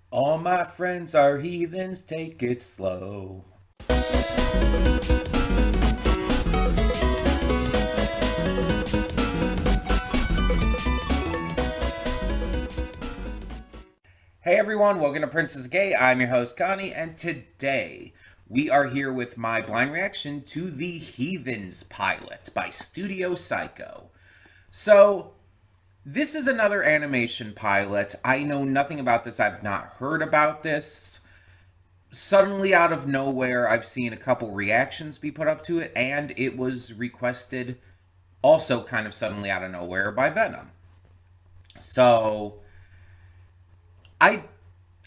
All my friends are heathens, take it slow. Hey everyone, welcome to Princess Gay. I'm your host Connie, and today we are here with my blind reaction to the Heathens pilot by Studio Psycho. So, this is another animation pilot. I know nothing about this, I've not heard about this. Suddenly, out of nowhere, I've seen a couple reactions be put up to it, and it was requested also kind of suddenly out of nowhere by Venom. So, I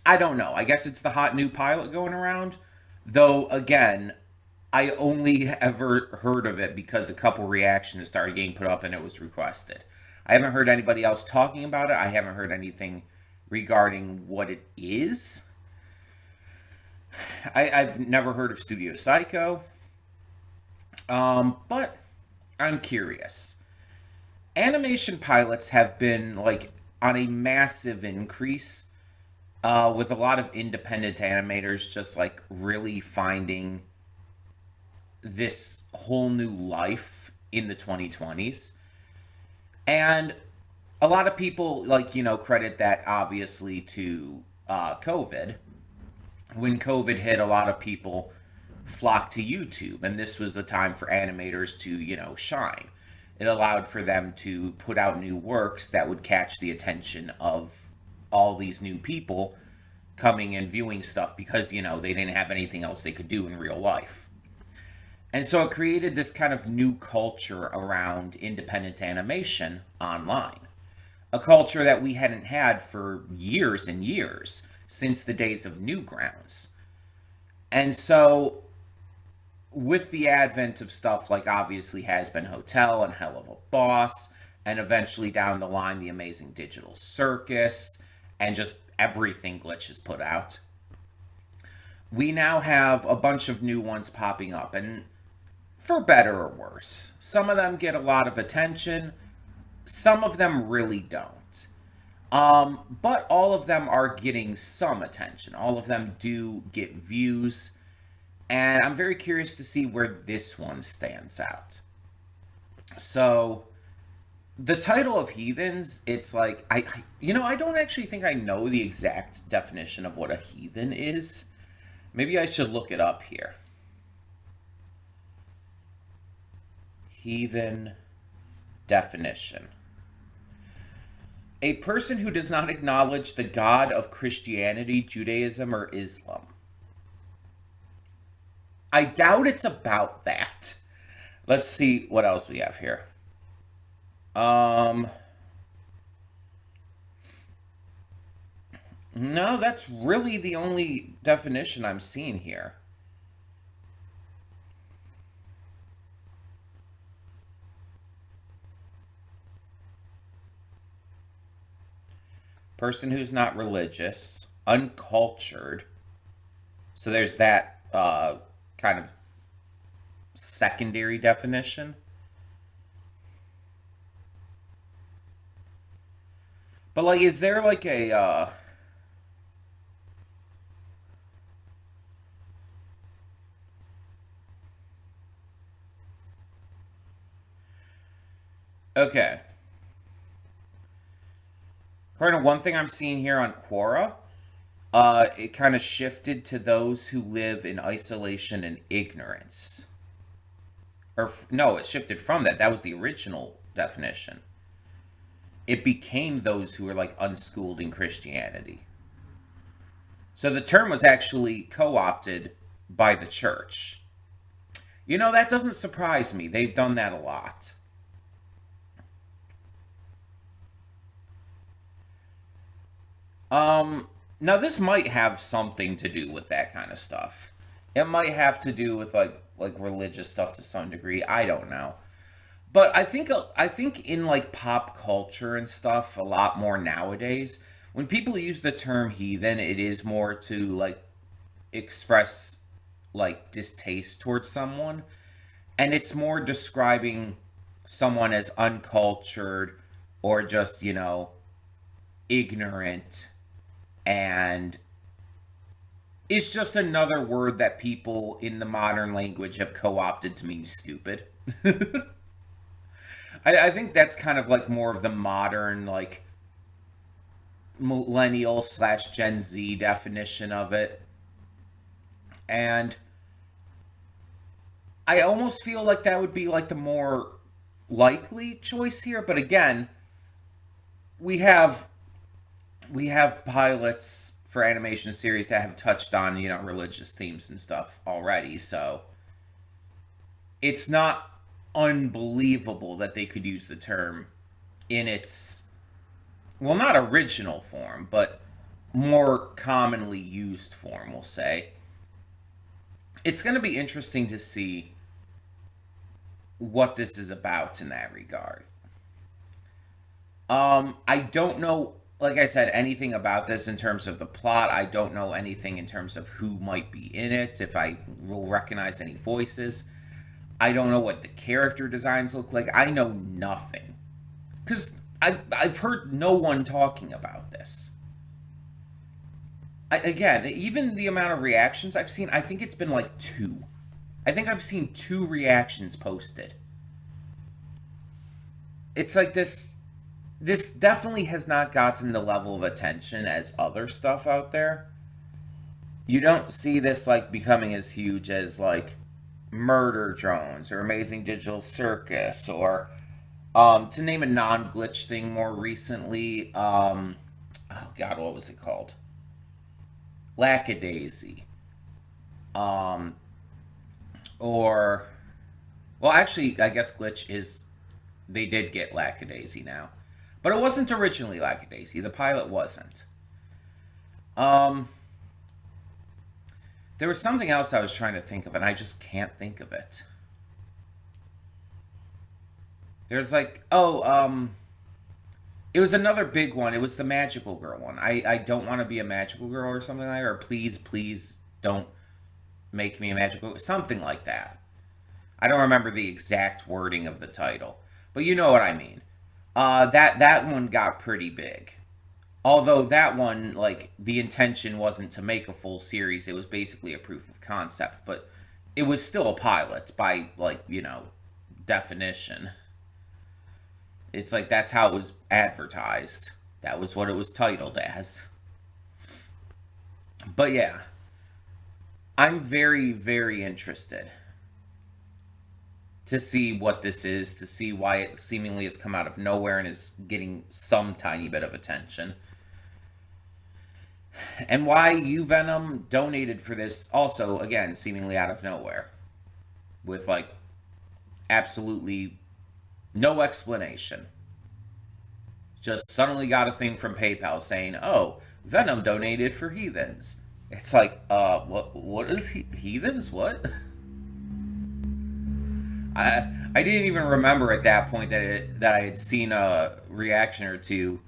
I don't know. I guess it's the hot new pilot going around. Though again, I only ever heard of it because a couple reactions started getting put up and it was requested. I haven't heard anybody else talking about it. I haven't heard anything regarding what it is. I've never heard of Studio Psycho. But I'm curious. Animation pilots have been like on a massive increase, with a lot of independent animators just like really finding this whole new life in the 2020s. And a lot of people, like, credit that obviously to COVID. When COVID hit, a lot of people flocked to YouTube, and this was the time for animators to, shine. It allowed for them to put out new works that would catch the attention of all these new people coming and viewing stuff because, they didn't have anything else they could do in real life. And so it created this kind of new culture around independent animation online. A culture that we hadn't had for years and years, since the days of Newgrounds. And so, with the advent of stuff like obviously Has Been Hotel and Hell of a Boss, and eventually down the line, The Amazing Digital Circus, and just everything Glitch has put out, we now have a bunch of new ones popping up. And for better or worse, some of them get a lot of attention, some of them really don't. But all of them are getting some attention. All of them do get views. And I'm very curious to see where this one stands out. So, the title of Heathens, it's like, I don't actually think I know the exact definition of what a heathen is. Maybe I should look it up here. Heathen definition: a person who does not acknowledge the God of Christianity, Judaism, or Islam. I doubt it's about that. Let's see what else we have here. No, that's really the only definition I'm seeing here. Person who's not religious, uncultured. So there's that kind of secondary definition. But like, is there like a okay? According to one thing I'm seeing here on Quora, it kind of shifted to those who live in isolation and ignorance. Or no, it shifted from that. That was the original definition. It became those who were like unschooled in Christianity. So the term was actually co-opted by the church. That doesn't surprise me. They've done that a lot. Now this might have something to do with that kind of stuff. It might have to do with like religious stuff to some degree. I don't know. But I think in like pop culture and stuff a lot more nowadays, when people use the term heathen, it is more to like express like distaste towards someone, and it's more describing someone as uncultured or just, ignorant and is just another word that people in the modern language have co-opted to mean stupid. I think that's kind of like more of the modern, like, millennial slash Gen Z definition of it. And I almost feel like that would be like the more likely choice here. But again, we have pilots for animation series that have touched on, religious themes and stuff already. So it's not unbelievable that they could use the term in its, well, not original form, but more commonly used form, we'll say. It's going to be interesting to see what this is about in that regard. I don't know, like I said, anything about this in terms of the plot. I don't know anything in terms of who might be in it, if I will recognize any voices. I don't know what the character designs look like. I know nothing. Because I've heard no one talking about this. Again, even the amount of reactions I've seen, I think it's been like 2. I think I've seen 2 reactions posted. It's like this definitely has not gotten the level of attention as other stuff out there. You don't see this like becoming as huge as like Murder Drones or Amazing Digital Circus, or to name a non-glitch thing more recently, oh god, what was it called? Lackadaisy. Or, well, actually, I guess glitch is, they did get Lackadaisy now. But it wasn't originally Lackadaisy. The pilot wasn't. There was something else I was trying to think of, and I just can't think of it. There's like, it was another big one. It was the magical girl one. I don't want to be a magical girl or something like that, or please don't make me a magical, something like that. I don't remember the exact wording of the title, but you know what I mean. That one got pretty big. Although that one, like, the intention wasn't to make a full series. It was basically a proof of concept, but it was still a pilot by, like, definition. It's like, that's how it was advertised. That was what it was titled as. But yeah, I'm very, very interested to see what this is, to see why it seemingly has come out of nowhere and is getting some tiny bit of attention. And why you, Venom, donated for this also, again, seemingly out of nowhere. With, like, absolutely no explanation. Just suddenly got a thing from PayPal saying, oh, Venom donated for Heathens. It's like, what is Heathens? What? I didn't even remember at that point that I had seen a reaction or two,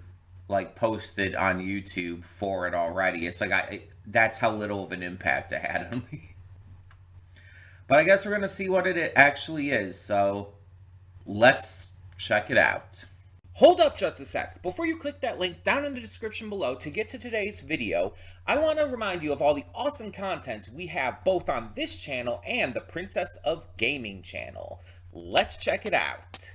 like, posted on YouTube for it already. It's like, that's how little of an impact it had on me. But I guess we're going to see what it actually is, so let's check it out. Hold up just a sec. Before you click that link down in the description below to get to today's video, I want to remind you of all the awesome content we have both on this channel and the Princess of Gaming channel. Let's check it out.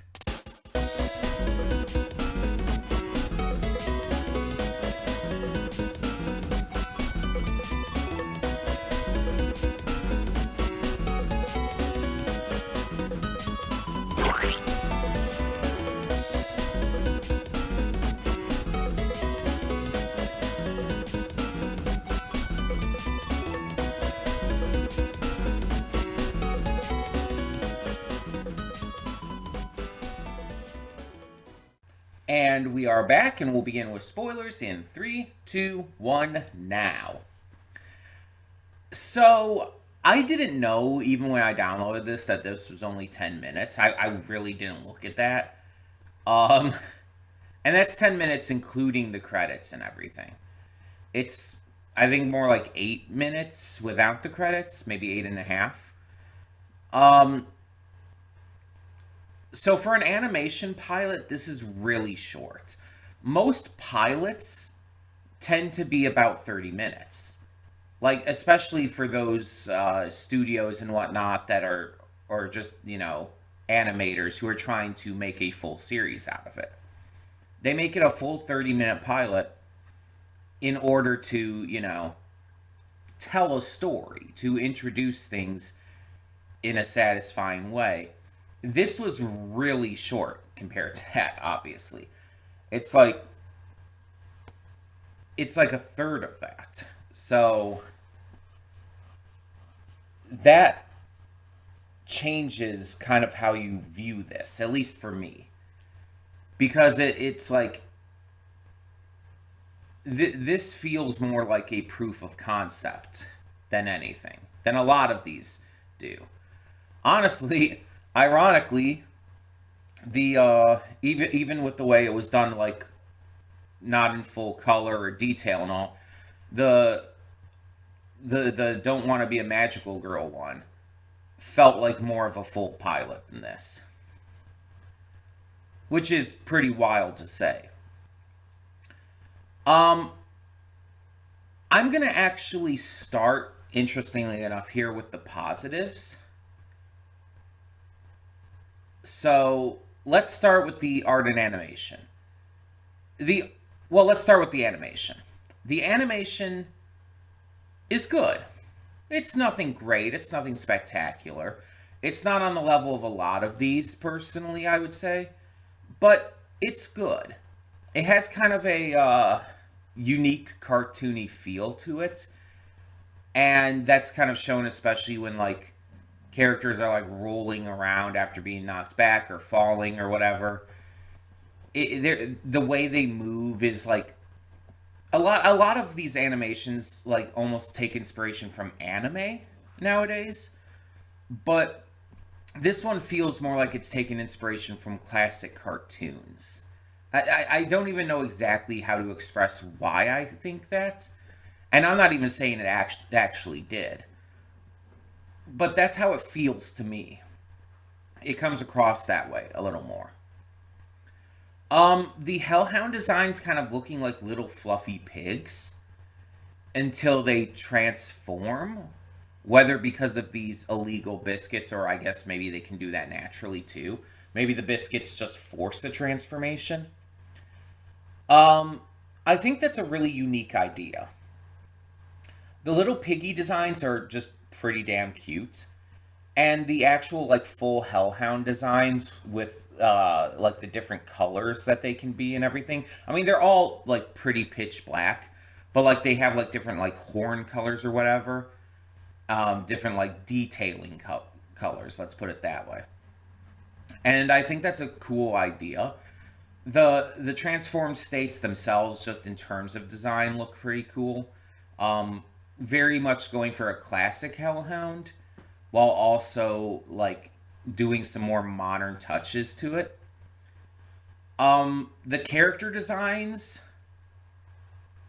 And we are back, and we'll begin with spoilers in 3, 2, 1, now. So, I didn't know, even when I downloaded this, that this was only 10 minutes. I really didn't look at that. And that's 10 minutes including the credits and everything. It's, I think, more like 8 minutes without the credits, maybe 8.5. So for an animation pilot, this is really short. Most pilots tend to be about 30 minutes. Like, especially for those studios and whatnot that are, or just, animators who are trying to make a full series out of it. They make it a full 30-minute pilot in order to, tell a story, to introduce things in a satisfying way. This was really short compared to that, obviously. It's like a third of that. So that changes kind of how you view this, at least for me. Because it's like this feels more like a proof of concept than anything, than a lot of these do. Honestly, ironically, the even with the way it was done, like not in full color or detail and all, the the don't want to be a magical girl one felt like more of a full pilot than this, which is pretty wild to say. Um, I'm gonna actually start, interestingly enough, here with the positives. So let's start with the art and animation. The let's start with the animation. The animation is good. It's nothing great. It's nothing spectacular. It's not on the level of a lot of these, personally, I would say, but it's good. It has kind of a unique cartoony feel to it, and that's kind of shown especially when like characters are like rolling around after being knocked back or falling or whatever. The way they move is like a lot of these animations like almost take inspiration from anime nowadays, but this one feels more like it's taken inspiration from classic cartoons. I don't even know exactly how to express why I think that, and I'm not even saying it actually did, but that's how it feels to me. It comes across that way a little more. The Hellhound designs kind of looking like little fluffy pigs until they transform, whether because of these illegal biscuits or I guess maybe they can do that naturally too. Maybe the biscuits just force the transformation. Um, I think that's a really unique idea. The little piggy designs are just pretty damn cute, and the actual like full hellhound designs with like the different colors that they can be and everything. I mean, they're all like pretty pitch black, but like they have like different like horn colors or whatever, different like detailing colors. Let's put it that way. And I think that's a cool idea. The transformed states themselves, just in terms of design, look pretty cool. Very much going for a classic hellhound while also like doing some more modern touches to it. The character designs,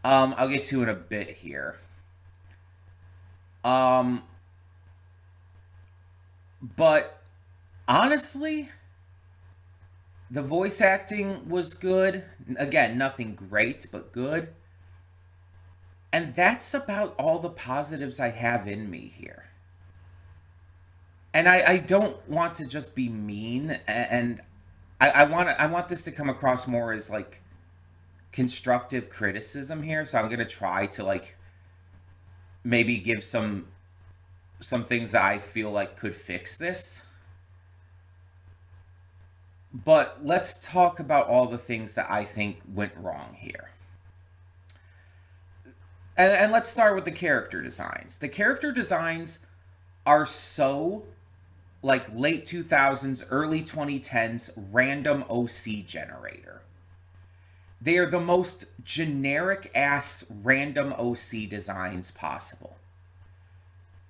I'll get to in a bit here. Um, but honestly, the voice acting was good. Again, nothing great, but good. And that's about all the positives I have in me here. And I don't want to just be mean, and I want this to come across more as like constructive criticism here. So I'm gonna try to like maybe give some things that I feel like could fix this. But let's talk about all the things that I think went wrong here. And let's start with the character designs. The character designs are so like late 2000s, early 2010s random OC generator. They are the most generic ass random OC designs possible.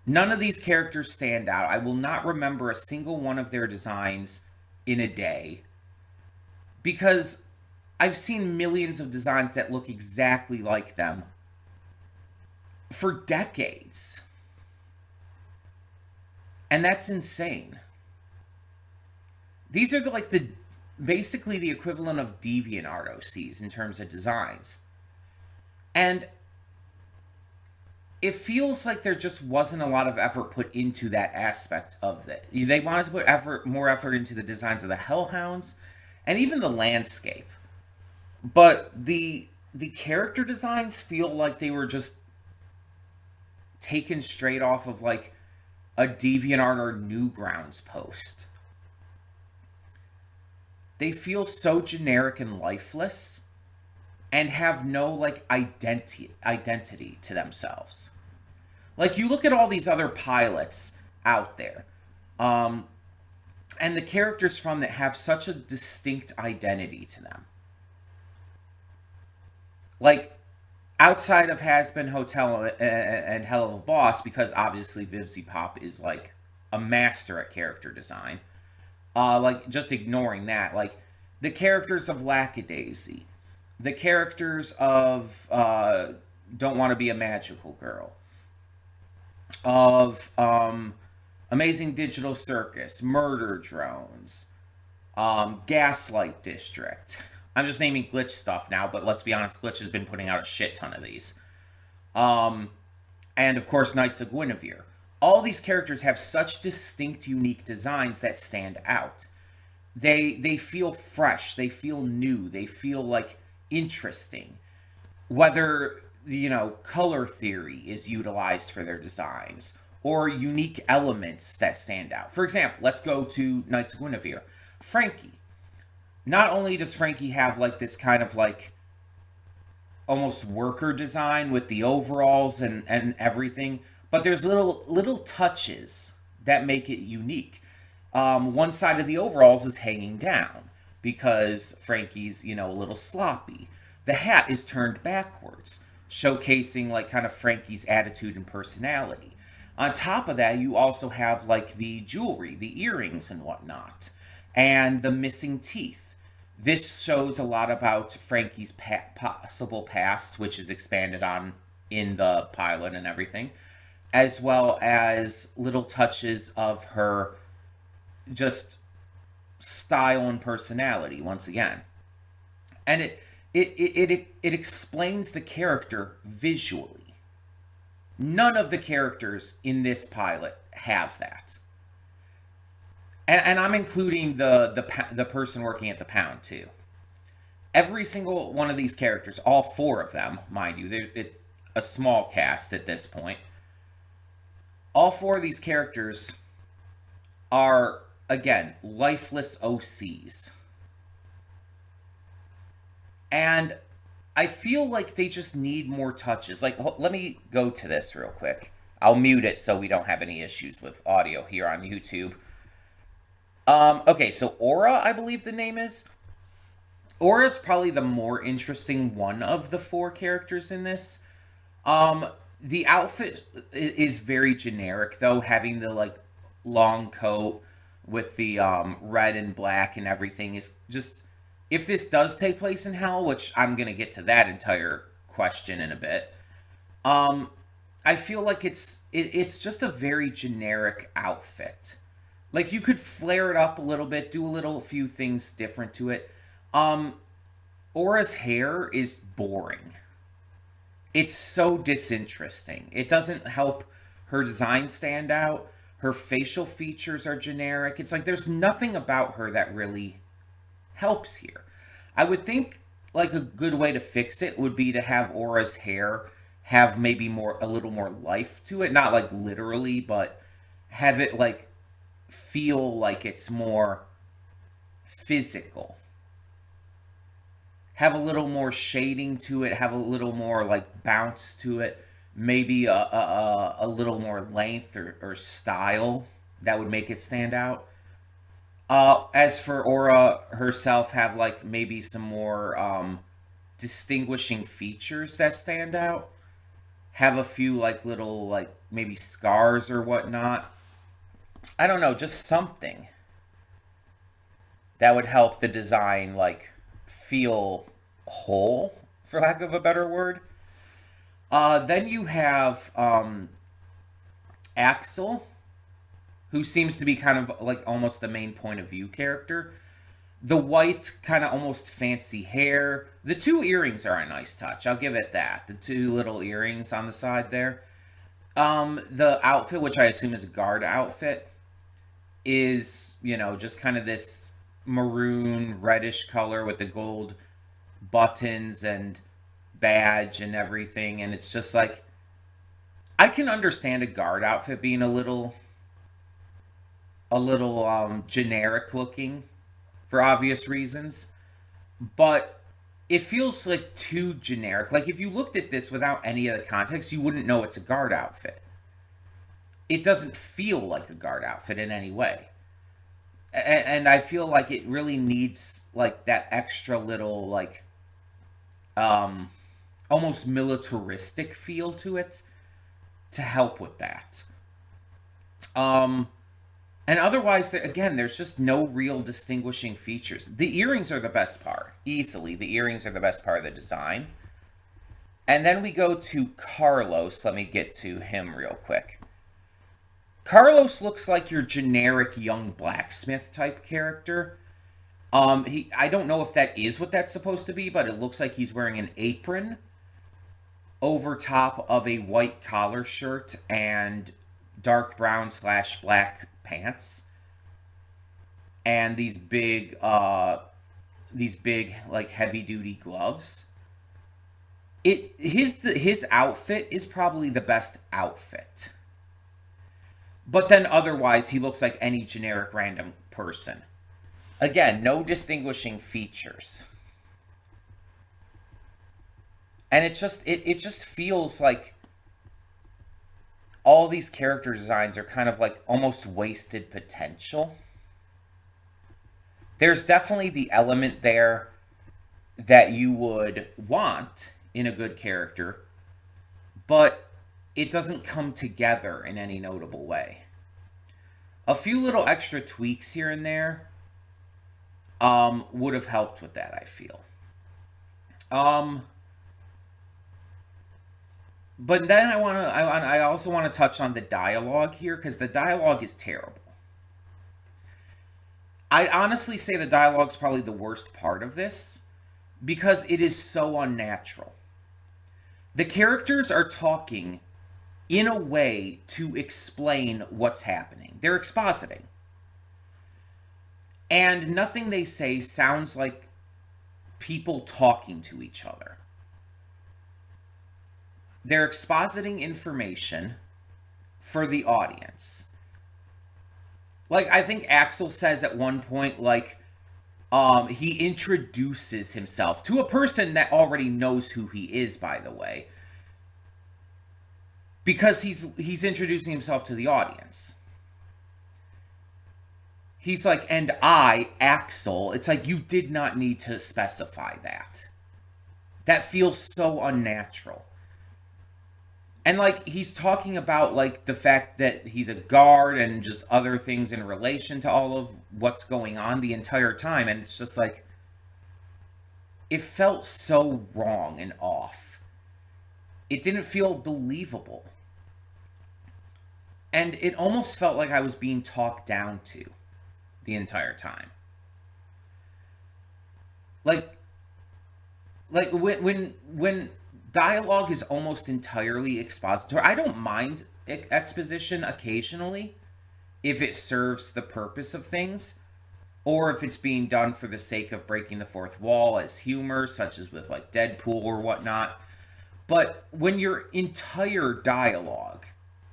None of these characters stand out. I will not remember a single one of their designs in a day because I've seen millions of designs that look exactly like them for decades. And that's insane. These are like the basically the equivalent of DeviantArt OCs in terms of designs. And it feels like there just wasn't a lot of effort put into that aspect of it. They wanted to put more effort into the designs of the hellhounds and even the landscape. But the character designs feel like they were just taken straight off of like a DeviantArt or Newgrounds post. They feel so generic and lifeless and have no like identity to themselves. Like you look at all these other pilots out there, um, and the characters from that have such a distinct identity to them. Like outside of Has Been Hotel and Hell of a Boss, because obviously Vivzy Pop is like a master at character design. Like just ignoring that, like the characters of Lackadaisy, the characters of Don't Want to Be a Magical Girl, of Amazing Digital Circus, Murder Drones, Gaslight District. I'm just naming Glitch stuff now, but let's be honest, Glitch has been putting out a shit ton of these. Um, and of course, Knights of Guinevere. All these characters have such distinct, unique designs that stand out. They feel fresh, they feel new, they feel like interesting. Whether color theory is utilized for their designs or unique elements that stand out. For example, let's go to Knights of Guinevere. Frankie. Not only does Frankie have like this kind of like almost worker design with the overalls and everything, but there's little touches that make it unique. One side of the overalls is hanging down because Frankie's a little sloppy. The hat is turned backwards, showcasing like kind of Frankie's attitude and personality. On top of that, you also have like the jewelry, the earrings and whatnot, and the missing teeth. This shows a lot about Frankie's possible past, which is expanded on in the pilot and everything, as well as little touches of her just style and personality once again. And it explains the character visually. None of the characters in this pilot have that. And I'm including the person working at the pound too. Every single one of these characters, all four of them, mind you, it's a small cast at this point. All four of these characters are, again, lifeless OCs. And I feel like they just need more touches. Like, let me go to this real quick. I'll mute it so we don't have any issues with audio here on YouTube. Okay, so Aura, I believe the name is. Aura's probably the more interesting one of the four characters in this. The outfit is very generic, though, having the, like, long coat with the red and black and everything is just... If this does take place in hell, which I'm going to get to that entire question in a bit, I feel like it's just a very generic outfit. Like, you could flare it up a little bit, do a few things different to it. Aura's hair is boring. It's so disinteresting. It doesn't help her design stand out. Her facial features are generic. It's like there's nothing about her that really helps here. I would think like a good way to fix it would be to have Aura's hair have maybe a little more life to it. Not like literally, but have it like feel like it's more physical. Have a little more shading to it, have a little more like bounce to it, maybe a little more length or style that would make it stand out. As for Aura herself, have like maybe some more distinguishing features that stand out. Have a few like little like maybe scars or whatnot. I don't know, just something that would help the design like feel whole, for lack of a better word. Then you have Axel, who seems to be kind of like almost the main point of view character. The white, kind of almost fancy hair. The two earrings are a nice touch, I'll give it that. The two little earrings on the side there. The outfit, which I assume is a guard outfit, is, just kind of this maroon reddish color with the gold buttons and badge and everything. And it's just like, I can understand a guard outfit being a little generic looking for obvious reasons, but it feels like too generic. Like if you looked at this without any of the context, you wouldn't know it's a guard outfit. It doesn't feel like a guard outfit in any way. And I feel like it really needs like that extra little like um almost militaristic feel to it to help with that. Um and otherwise, again, there's just no real distinguishing features. The earrings are the best part. Easily, the earrings are the best part of the design. And then we go to Carlos. Let me get to him real quick. Carlos looks like your generic young blacksmith type character. I don't know if that is what that's supposed to be, but it looks like he's wearing an apron over top of a white collar shirt and dark brown / black pants, and these big like heavy duty gloves. His outfit is probably the best outfit. But then otherwise, he looks like any generic random person. Again, no distinguishing features. And it just feels like all these character designs are kind of like almost wasted potential. There's definitely the element there that you would want in a good character, but it doesn't come together in any notable way. A few little extra tweaks here and there would have helped with that, I feel. Um, but then I also want to touch on the dialogue here because the dialogue is terrible. I honestly say the dialogue's probably the worst part of this because it is so unnatural. The characters are talking in a way to explain what's happening. They're expositing. And nothing they say sounds like people talking to each other. They're expositing information for the audience. Like, I think Axel says at one point, like, he introduces himself to a person that already knows who he is, by the way, because he's introducing himself to the audience. He's like, and I, Axel. It's like, you did not need to specify that. That feels so unnatural. And like, he's talking about like the fact that he's a guard and just other things in relation to all of what's going on the entire time. And it's just like, it felt so wrong and off. It didn't feel believable. And it almost felt like I was being talked down to the entire time. Like when dialogue is almost entirely expository, I don't mind exposition occasionally if it serves the purpose of things, or if it's being done for the sake of breaking the fourth wall as humor, such as with like Deadpool or whatnot. But when your entire dialogue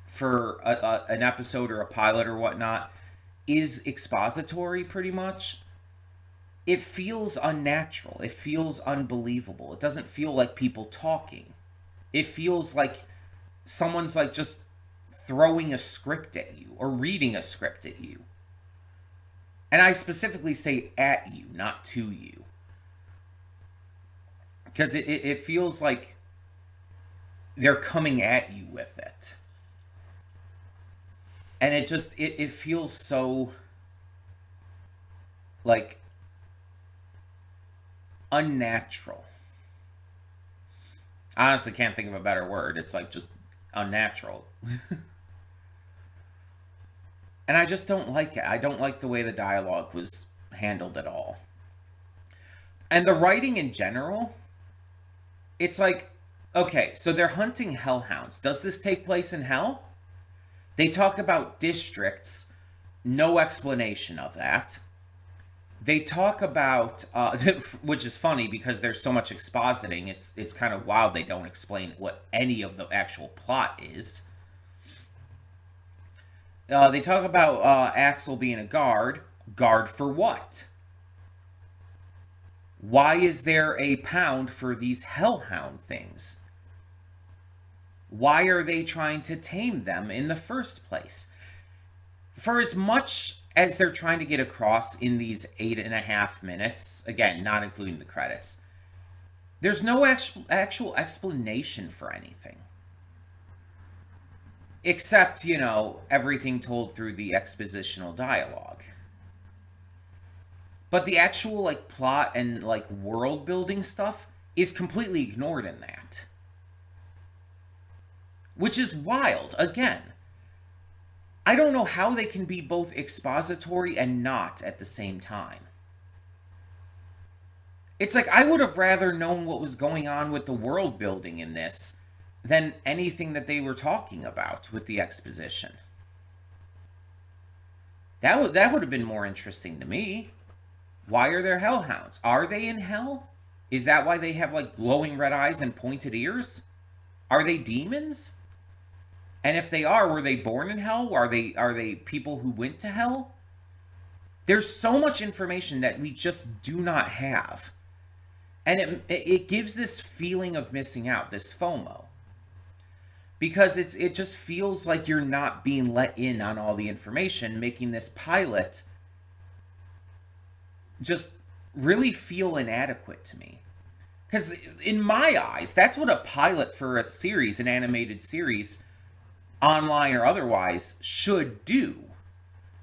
for an episode or a pilot or whatnot is expository pretty much, it feels unnatural. It feels unbelievable. It doesn't feel like people talking. It feels like someone's like just throwing a script at you or reading a script at you. And I specifically say at you, not to you. Because it feels like they're coming at you with it. And it feels so like unnatural. I honestly can't think of a better word. It's like just unnatural. And I just don't like it. I don't like the way the dialogue was handled at all. And the writing in general, it's like, Okay, so they're hunting hellhounds. Does this take place in hell? They talk about districts, no explanation of that. They talk about, which is funny because there's so much expositing. It's kind of wild they don't explain what any of the actual plot is. They talk about Axel being a guard. Guard for what? Why is there a pound for these hellhound things? Why are they trying to tame them in the first place? For as much as they're trying to get across in these 8.5 minutes, again, not including the credits, there's no actual explanation for anything. Except, everything told through the expositional dialogue. But the actual, plot and, world building stuff is completely ignored in that. Which is wild. Again, I don't know how they can be both expository and not at the same time. It's like I would have rather known what was going on with the world building in this than anything that they were talking about with the exposition. That would have been more interesting to me. Why are there hellhounds? Are they in hell? Is that why they have glowing red eyes and pointed ears? Are they demons? And if they are, were they born in hell? Are they people who went to hell? There's so much information that we just do not have. And it gives this feeling of missing out, this FOMO. Because it just feels like you're not being let in on all the information, making this pilot just really feel inadequate to me. Because in my eyes, that's what a pilot for a series, an animated series, online or otherwise, should do.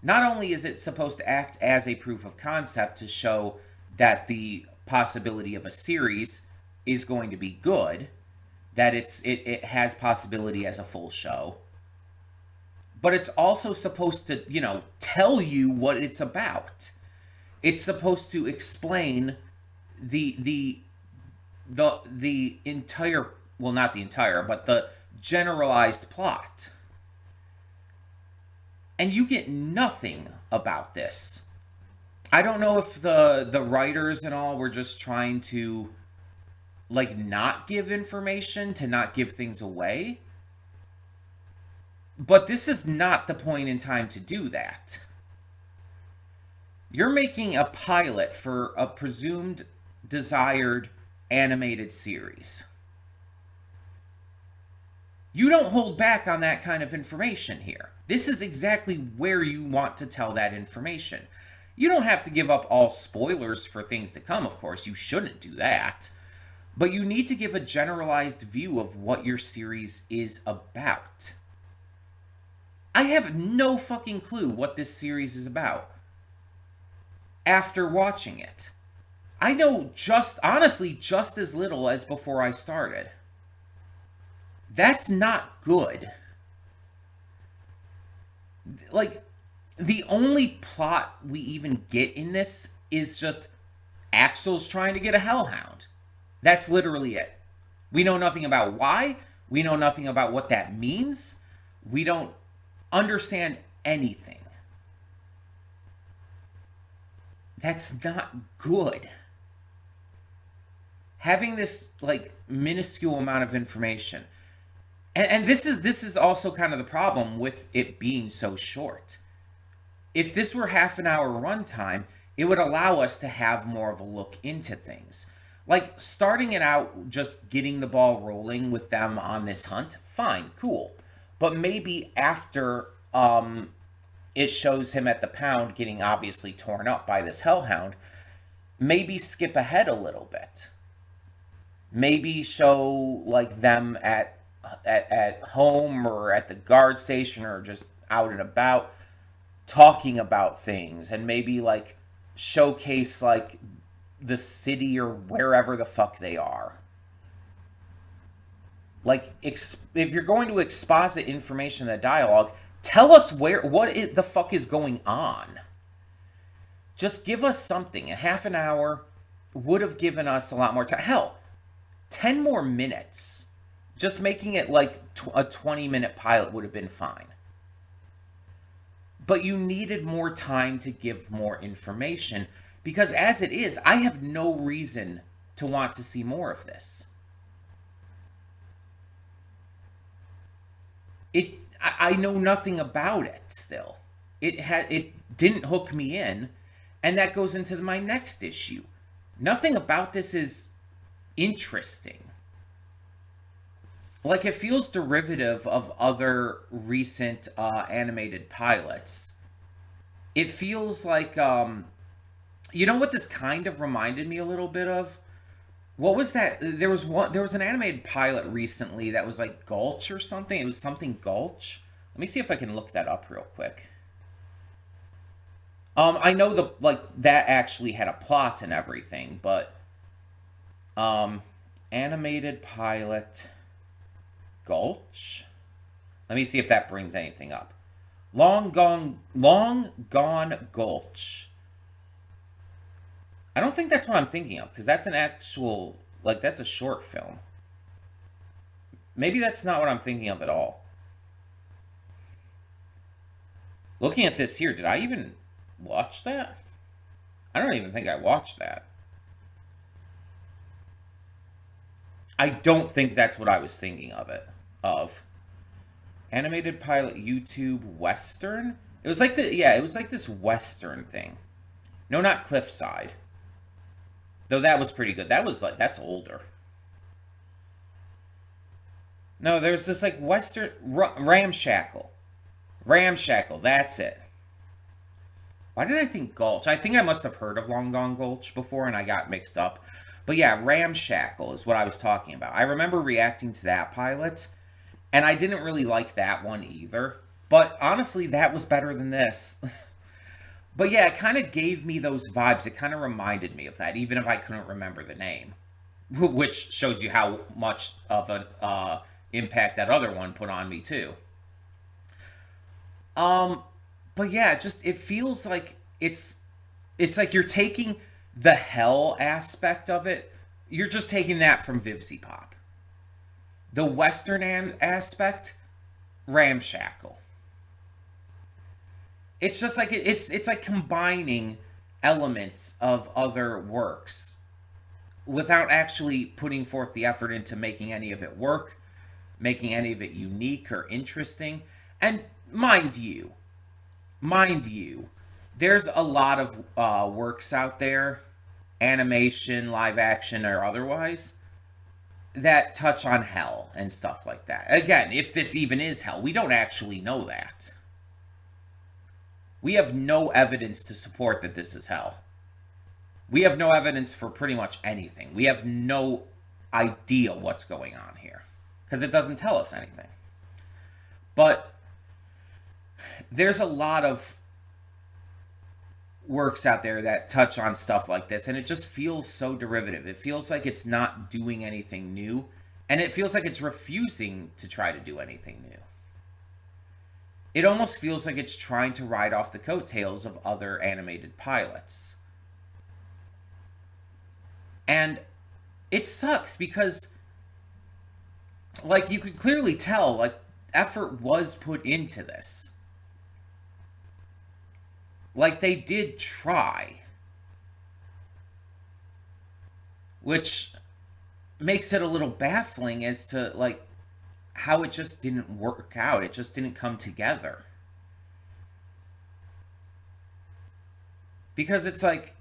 Not only is it supposed to act as a proof of concept to show that the possibility of a series is going to be good, that it has possibility as a full show, but it's also supposed to, tell you what it's about. It's supposed to explain the entire, well, not the entire, but the generalized plot. And you get nothing about this. I don't know if the writers and all were just trying to not give information, to not give things away. But this is not the point in time to do that. You're making a pilot for a presumed desired animated series. You don't hold back on that kind of information here. This is exactly where you want to tell that information. You don't have to give up all spoilers for things to come, of course. You shouldn't do that. But you need to give a generalized view of what your series is about. I have no fucking clue what this series is about after watching it. I know honestly, just as little as before I started. That's not good. The only plot we even get in this is just Axel's trying to get a hellhound. That's literally it. We know nothing about why. We know nothing about what that means. We don't understand anything. That's not good. Having this minuscule amount of information. And this is also kind of the problem with it being so short. If this were half an hour runtime, it would allow us to have more of a look into things. Starting it out, just getting the ball rolling with them on this hunt, fine, cool. But maybe after it shows him at the pound getting obviously torn up by this hellhound, maybe skip ahead a little bit. Maybe show them at home or at the guard station or just out and about talking about things, and maybe showcase the city or wherever the fuck they are. If you're going to exposit information in the dialogue, tell us what the fuck is going on. Just give us something. A half an hour would have given us a lot more time. Hell, 10 more minutes Just making it like a 20-minute pilot would have been fine. But you needed more time to give more information, because as it is, I have no reason to want to see more of this. I know nothing about it still. It didn't hook me in, and that goes into my next issue. Nothing about this is interesting. Like, it feels derivative of other recent animated pilots. It feels like, you know what this kind of reminded me a little bit of? What was that? There was an animated pilot recently that was like Gulch or something. It was something Gulch. Let me see if I can look that up real quick. I know that actually had a plot and everything, but animated pilot Gulch. Let me see if that brings anything up. Long Gone Gulch. I don't think that's what I'm thinking of, because that's an actual, like, that's a short film. Maybe that's not what I'm thinking of at all. Looking at this here, did I even watch that? I don't even think I watched that. I don't think that's what I was thinking of. Animated pilot YouTube Western? It was like it was like this Western thing. No, not Cliffside. Though that was pretty good. That's older. No, there's this like Western Ramshackle. Ramshackle, that's it. Why did I think Gulch? I think I must have heard of Long Gone Gulch before and I got mixed up. But yeah, Ramshackle is what I was talking about. I remember reacting to that pilot, and I didn't really like that one either. But honestly, that was better than this. But yeah, it kind of gave me those vibes. It kind of reminded me of that, even if I couldn't remember the name. Which shows you how much of an impact that other one put on me, too. But yeah, it feels like it's like you're taking the hell aspect of it. You're just taking that from Vivzy Pop. The Western aspect, Ramshackle. It's just like it's like combining elements of other works without actually putting forth the effort into making any of it work, making any of it unique or interesting. And mind you, there's a lot of works out there, animation, live action, or otherwise, that touch on hell and stuff like that. Again, if this even is hell, we don't actually know that. We have no evidence to support that this is hell. We have no evidence for pretty much anything. We have no idea what's going on here, because it doesn't tell us anything. But there's a lot of works out there that touch on stuff like this, and it just feels so derivative. It feels like it's not doing anything new, and it feels like it's refusing to try to do anything new. It almost feels like it's trying to ride off the coattails of other animated pilots. And it sucks because, like, you could clearly tell, like, effort was put into this. Like, they did try. Which makes it a little baffling as to, like, how it just didn't work out. It just didn't come together. Because it's like,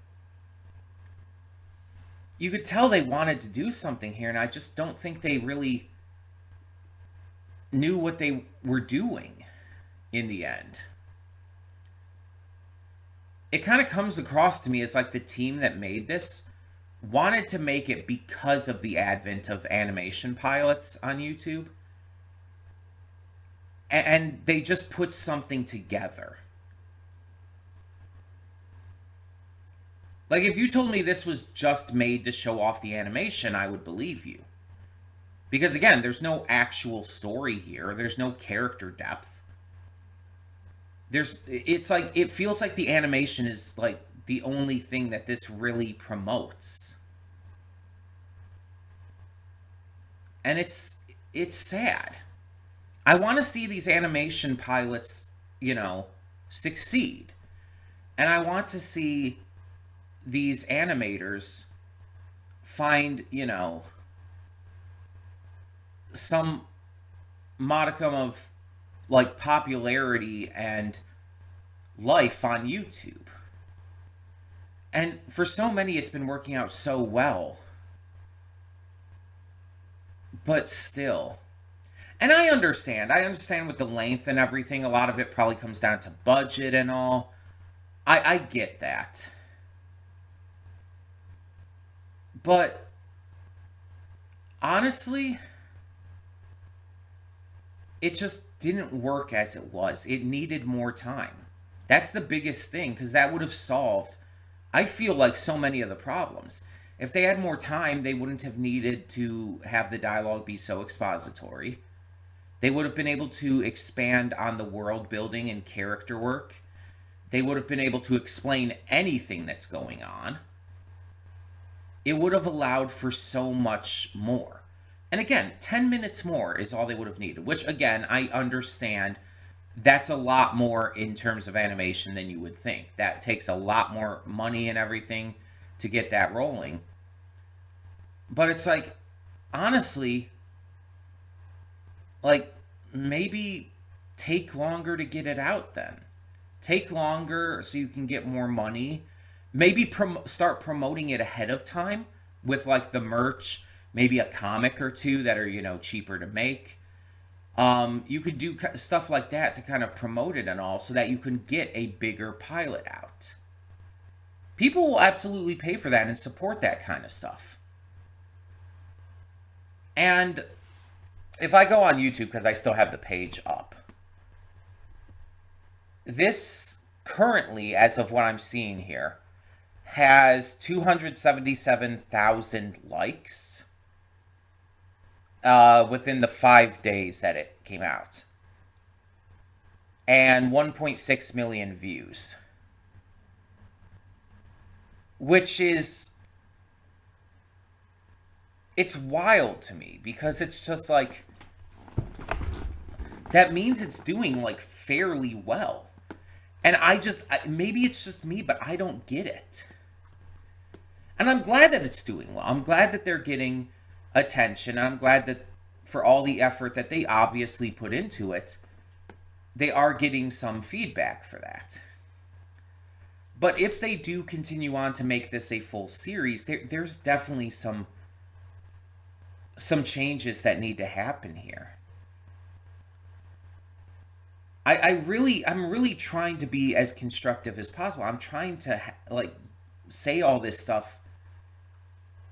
you could tell they wanted to do something here, and I just don't think they really knew what they were doing in the end. It kind of comes across to me as like the team that made this wanted to make it because of the advent of animation pilots on YouTube. And they just put something together. Like, if you told me this was just made to show off the animation, I would believe you. Because, again, there's no actual story here. There's no character depth. It feels like the animation is, like, the only thing that this really promotes. And it's sad. I want to see these animation pilots, succeed. And I want to see these animators find, some modicum of like popularity and life on YouTube. And for so many, it's been working out so well. But still. And I understand. I understand with the length and everything. A lot of it probably comes down to budget and all. I get that. But honestly, it just didn't work as it was. It needed more time. That's the biggest thing, because that would have solved, I feel like, so many of the problems. If they had more time, they wouldn't have needed to have the dialogue be so expository. They would have been able to expand on the world building and character work. They would have been able to explain anything that's going on. It would have allowed for so much more. And again, 10 minutes more is all they would have needed, which again, I understand that's a lot more in terms of animation than you would think. That takes a lot more money and everything to get that rolling. But it's like, honestly, like, maybe take longer to get it out then. Take longer so you can get more money. Maybe start promoting it ahead of time with like the merch, maybe a comic or two that are, cheaper to make. You could do stuff like that to kind of promote it and all so that you can get a bigger pilot out. People will absolutely pay for that and support that kind of stuff. And if I go on YouTube, because I still have the page up, this currently, as of what I'm seeing here, has 277,000 likes within the 5 days that it came out, and 1.6 million views, which is, it's wild to me, because it's just like, that means it's doing like fairly well. And maybe it's just me, but I don't get it. And I'm glad that it's doing well. I'm glad that they're getting attention. I'm glad that for all the effort that they obviously put into it, they are getting some feedback for that. But if they do continue on to make this a full series, there's definitely some changes that need to happen here. I'm really trying to be as constructive as possible. I'm trying to like say all this stuff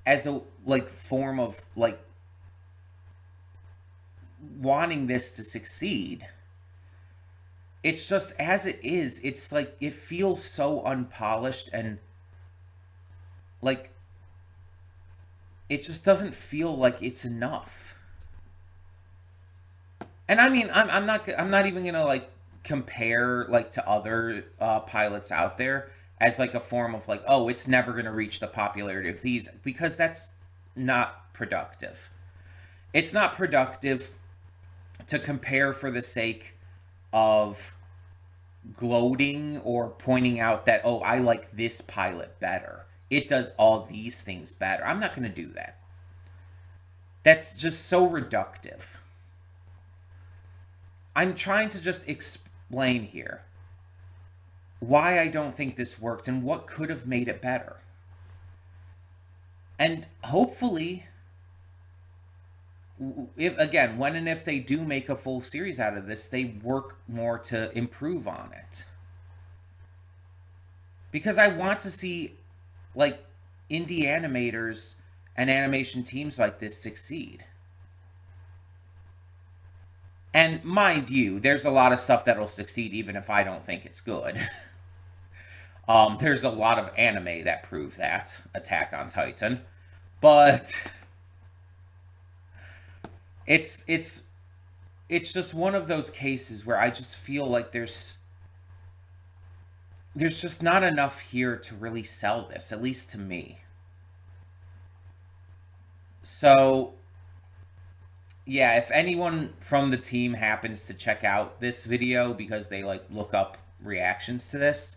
as a like form of like wanting this to succeed. It's just, as it is, it's like it feels so unpolished, and like it just doesn't feel like it's enough. And I mean, I'm not even gonna like compare like to other pilots out there as like a form of like, oh, it's never gonna reach the popularity of these, because that's not productive. It's not productive to compare for the sake of gloating or pointing out that, oh, I like this pilot better. It does all these things better. I'm not gonna do that. That's just so reductive. I'm trying to just explain here why I don't think this worked and what could have made it better. And hopefully, when and if they do make a full series out of this, they work more to improve on it. Because I want to see, like, indie animators and animation teams like this succeed. And mind you, there's a lot of stuff that'll succeed even if I don't think it's good. There's a lot of anime that prove that. Attack on Titan. But it's just one of those cases where I just feel like there's just not enough here to really sell this, at least to me. So yeah, if anyone from the team happens to check out this video because they like look up reactions to this,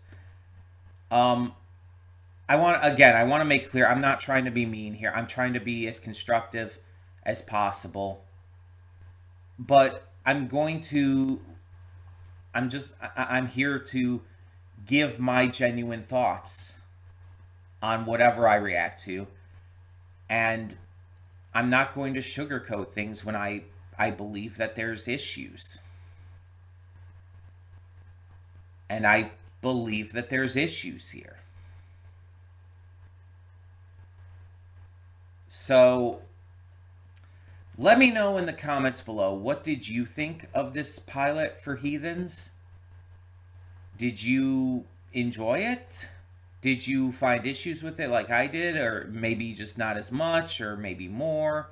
um, I want to make clear I'm not trying to be mean here. I'm trying to be as constructive as possible. But I'm here to give my genuine thoughts on whatever I react to, and I'm not going to sugarcoat things when I believe that there's issues. And I believe that there's issues here. So let me know in the comments below, what did you think of this pilot for Heathens? Did you enjoy it? Did you find issues with it like I did, or maybe just not as much, or maybe more?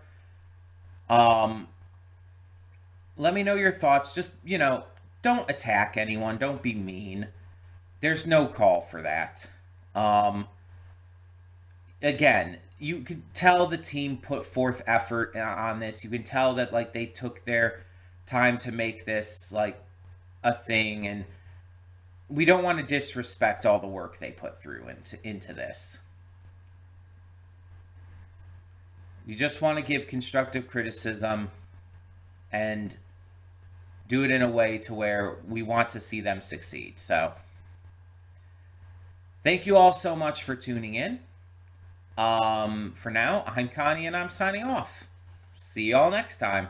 Um, Let me know your thoughts. Just, don't attack anyone. Don't be mean. There's no call for that. Um, Again, you can tell the team put forth effort on this. You can tell that like they took their time to make this like a thing, and we don't want to disrespect all the work they put through into this. You just want to give constructive criticism and do it in a way to where we want to see them succeed. So, thank you all so much for tuning in. For now, I'm Connie and I'm signing off. See y'all next time.